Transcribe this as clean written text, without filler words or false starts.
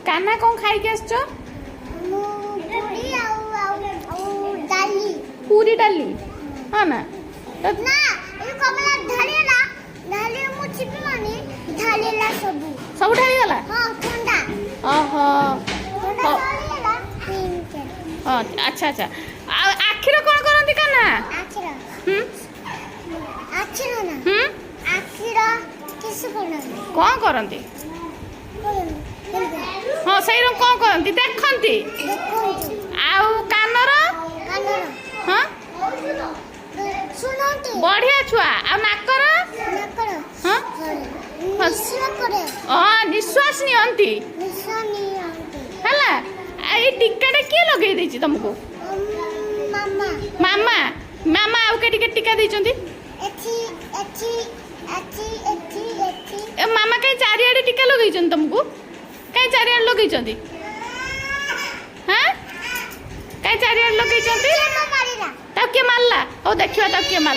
कान्हा कौन खाई के आसछ पूरी डाली हाँ ना तो सब ढाली गला ओहो हाँ अच्छा अच्छा आखिर कौन करती कान्हा कौन करती हाँ सही कौन करती देखती आउ कानर हाँ बढ़िया छुआ आ नाकर हाँ हाँ निश्वास नियंती है ये टीकाटा किए लगे देछि तुमको मामा मामा आउ के टीका देछंती मामा कहीं चारिआडे टीका लगे तुमको कहीं चारिआडे लगे हाँ कहीं चारिआडे लगे तब किए मारला ओ देखियो तब किए मारला।